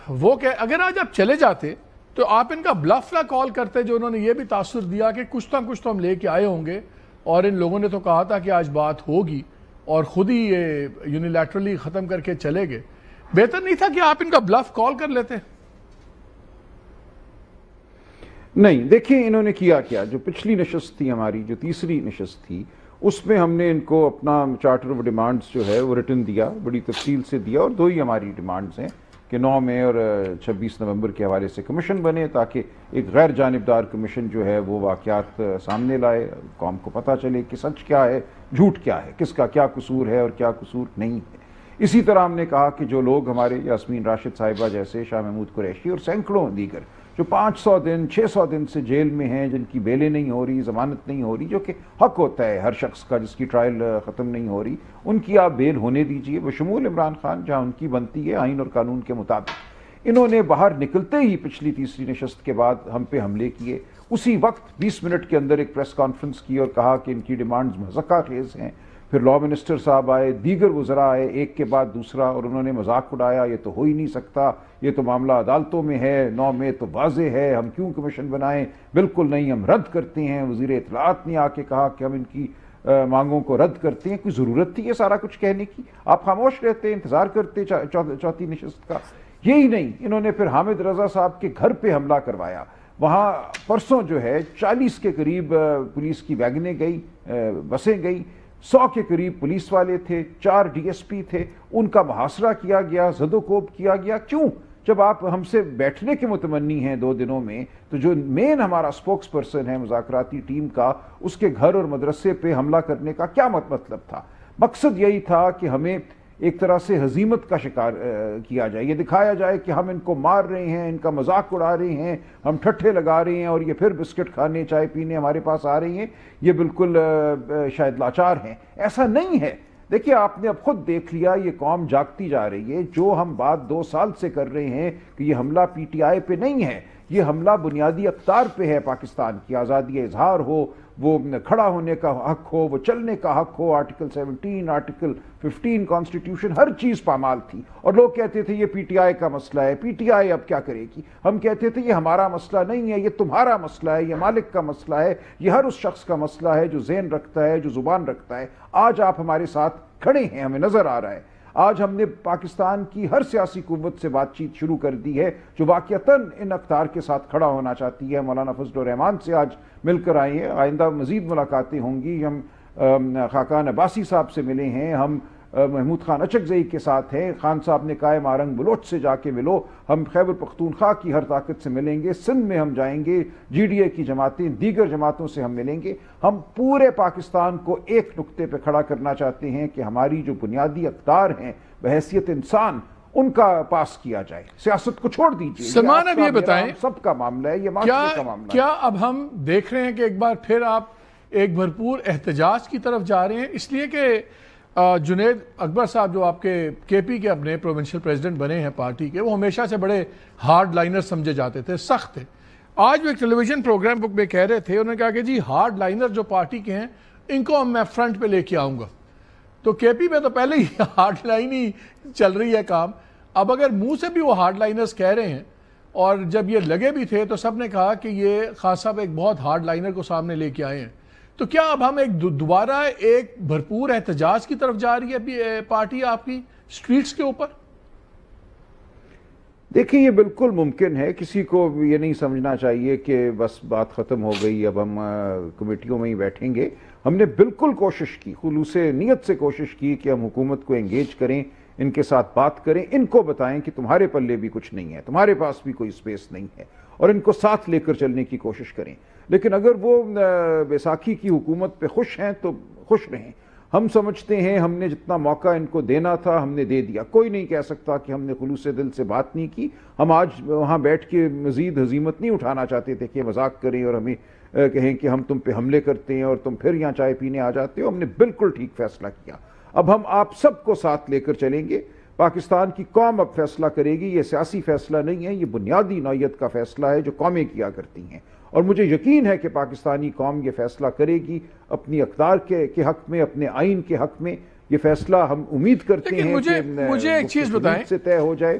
وہ کہ اگر آج آپ چلے جاتے تو آپ ان کا بلف نہ کال کرتے، جو انہوں نے یہ بھی تاثر دیا کہ کچھ تو ہم لے کے آئے ہوں گے، اور ان لوگوں نے تو کہا تھا کہ آج بات ہوگی، اور خود ہی یہ یونیلیٹرلی ختم کر کے چلے گئے. بہتر نہیں تھا کہ آپ ان کا بلف کال کر لیتے؟ نہیں، دیکھیں انہوں نے کیا جو پچھلی نشست تھی ہماری، جو تیسری نشست تھی، اس میں ہم نے ان کو اپنا چارٹر آف ڈیمانڈز جو ہے وہ ریٹن دیا، بڑی تفصیل سے دیا، اور 2 ہی ہماری ڈیمانڈز ہیں کہ 9 مئی اور 26 نومبر کے حوالے سے کمیشن بنے، تاکہ ایک غیر جانبدار کمیشن جو ہے وہ واقعات سامنے لائے، قوم کو پتہ چلے کہ سچ کیا ہے، جھوٹ کیا ہے، کس کا کیا قصور ہے اور کیا قصور نہیں ہے. اسی طرح ہم نے کہا کہ جو لوگ ہمارے یاسمین راشد صاحبہ جیسے، شاہ محمود قریشی اور سینکڑوں دیگر جو 500 دن 600 دن سے جیل میں ہیں، جن کی بیلیں نہیں ہو رہی، ضمانت نہیں ہو رہی، جو کہ حق ہوتا ہے ہر شخص کا جس کی ٹرائل ختم نہیں ہو رہی، ان کی آپ بیل ہونے دیجئے، بشمول عمران خان، جہاں ان کی بنتی ہے آئین اور قانون کے مطابق. انہوں نے باہر نکلتے ہی پچھلی تیسری نشست کے بعد ہم پہ حملے کیے. اسی وقت 20 منٹ کے اندر ایک پریس کانفرنس کی اور کہا کہ ان کی ڈیمانڈز مذاق خیز ہیں. پھر لا منسٹر صاحب آئے، دیگر وزراء آئے، ایک کے بعد دوسرا، اور انہوں نے مذاق اڑایا، یہ تو ہو ہی نہیں سکتا، یہ تو معاملہ عدالتوں میں ہے، 9 مئی تو واضح ہے، ہم کیوں کمیشن بنائیں، بالکل نہیں، ہم رد کرتے ہیں. وزیر اطلاعات نے آ کے کہا کہ ہم ان کی مانگوں کو رد کرتے ہیں. کوئی ضرورت تھی یہ سارا کچھ کہنے کی؟ آپ خاموش رہتے، انتظار کرتے چوتھی نشست کا. یہی نہیں، انہوں نے پھر حامد رضا صاحب کے گھر پہ حملہ کروایا. وہاں پرسوں جو ہے 40 کے قریب پولیس کی ویگنیں گئی، بسیں گئی، 100 کے قریب پولیس والے تھے، 4 ڈی ایس پی تھے، ان کا محاصرہ کیا گیا، زد و کوب کیا گیا. کیوں؟ جب آپ ہم سے بیٹھنے کے متمنی ہیں 2 دنوں میں، تو جو مین ہمارا سپوکس پرسن ہے مذاکراتی ٹیم کا، اس کے گھر اور مدرسے پہ حملہ کرنے کا کیا مطلب تھا؟ مقصد یہی تھا کہ ہمیں ایک طرح سے ہزیمت کا شکار کیا جائے، یہ دکھایا جائے کہ ہم ان کو مار رہے ہیں، ان کا مذاق اڑا رہے ہیں، ہم ٹھٹھے لگا رہے ہیں، اور یہ پھر بسکٹ کھانے، چائے پینے ہمارے پاس آ رہی ہیں، یہ بالکل شاید لاچار ہیں. ایسا نہیں ہے. دیکھیے آپ نے اب خود دیکھ لیا، یہ قوم جاگتی جا رہی ہے. جو ہم بات 2 سال سے کر رہے ہیں کہ یہ حملہ پی ٹی آئی پہ نہیں ہے، یہ حملہ بنیادی اقدار پہ ہے. پاکستان کی آزادی اظہار ہو، وہ کھڑا ہونے کا حق ہو، وہ چلنے کا حق ہو، آرٹیکل 17، آرٹیکل 15 کانسٹیٹیوشن، ہر چیز پامال تھی. اور لوگ کہتے تھے یہ پی ٹی آئی کا مسئلہ ہے، پی ٹی آئی اب کیا کرے گی. ہم کہتے تھے یہ ہمارا مسئلہ نہیں ہے، یہ تمہارا مسئلہ ہے، یہ مالک کا مسئلہ ہے، یہ ہر اس شخص کا مسئلہ ہے جو ذہن رکھتا ہے، جو زبان رکھتا ہے. آج آپ ہمارے ساتھ کھڑے ہیں، ہمیں نظر آ رہا ہے. آج ہم نے پاکستان کی ہر سیاسی قوت سے بات چیت شروع کر دی ہے جو واقعتاً ان اقدار کے ساتھ کھڑا ہونا چاہتی ہے. مولانا فضل الرحمان سے آج مل کر آئے ہیں، آئندہ مزید ملاقاتیں ہوں گی. ہم خاقان عباسی صاحب سے ملے ہیں، ہم محمود خان اچکزئی کے ساتھ ہیں. خان صاحب نے کہا ہے مارنگ بلوچ سے جا کے ملو. ہم خیبر پختونخوا کی ہر طاقت سے ملیں گے، سندھ میں ہم جائیں گے، جی ڈی اے کی جماعتیں، دیگر جماعتوں سے ہم ملیں گے. ہم پورے پاکستان کو ایک نقطے پہ کھڑا کرنا چاہتے ہیں کہ ہماری جو بنیادی اقدار ہیں بحیثیت انسان، ان کا پاس کیا جائے. سیاست کو چھوڑ دیجیے، سلمان اب یہ بتائیں، سب کا معاملہ ہے، یہ معاشرے کا معاملہ ہے. کیا اب ہم دیکھ رہے ہیں کہ ایک بار پھر آپ ایک بھرپور احتجاج کی طرف جا رہے ہیں؟ اس لیے کہ جنید اکبر صاحب جو آپ کے کے پی کے اپنے پروونشل پریزیڈنٹ بنے ہیں پارٹی کے، وہ ہمیشہ سے بڑے ہارڈ لائنر سمجھے جاتے تھے، سخت تھے. آج وہ ایک ٹیلی ویژن پروگرام میں کہہ رہے تھے، انہوں نے کہا کہ جی ہارڈ لائنر جو پارٹی کے ہیں ان کو میں فرنٹ پہ لے کے آؤں گا. تو کے پی میں تو پہلے ہی ہارڈ لائن ہی چل رہی ہے کام. اب اگر منہ سے بھی وہ ہارڈ لائنرز کہہ رہے ہیں، اور جب یہ لگے بھی تھے تو سب نے کہا کہ یہ خان صاحب ایک بہت ہارڈ لائنر کو سامنے لے کے آئے ہیں، تو کیا اب ہم ایک دوبارہ ایک بھرپور احتجاج کی طرف جا رہی ہے پارٹی آپ کی سٹریٹس کے اوپر؟ دیکھیں یہ بالکل ممکن ہے. کسی کو یہ نہیں سمجھنا چاہیے کہ بس بات ختم ہو گئی، اب ہم کمیٹیوں میں ہی بیٹھیں گے. ہم نے بالکل کوشش کی، خلوص نیت سے کوشش کی کہ ہم حکومت کو انگیج کریں، ان کے ساتھ بات کریں، ان کو بتائیں کہ تمہارے پلے بھی کچھ نہیں ہے، تمہارے پاس بھی کوئی سپیس نہیں ہے، اور ان کو ساتھ لے کر چلنے کی کوشش کریں. لیکن اگر وہ بیساکھی کی حکومت پہ خوش ہیں تو خوش رہیں. ہم سمجھتے ہیں ہم نے جتنا موقع ان کو دینا تھا ہم نے دے دیا. کوئی نہیں کہہ سکتا کہ ہم نے خلوص دل سے بات نہیں کی. ہم آج وہاں بیٹھ کے مزید ہزیمت نہیں اٹھانا چاہتے تھے کہ مذاق کریں اور ہمیں کہیں کہ ہم تم پہ حملے کرتے ہیں اور تم پھر یہاں چائے پینے آ جاتے ہو. ہم نے بالکل ٹھیک فیصلہ کیا. اب ہم آپ سب کو ساتھ لے کر چلیں گے. پاکستان کی قوم اب فیصلہ کرے گی. یہ سیاسی فیصلہ نہیں ہے، یہ بنیادی نوعیت کا فیصلہ ہے جو قومیں کیا کرتی ہیں. اور مجھے یقین ہے کہ پاکستانی قوم یہ فیصلہ کرے گی اپنی اقدار کے حق میں، اپنے آئین کے حق میں. یہ فیصلہ ہم امید کرتے ہیں کہ مجھے ایک چیز بتائیں، سے طے ہو جائے.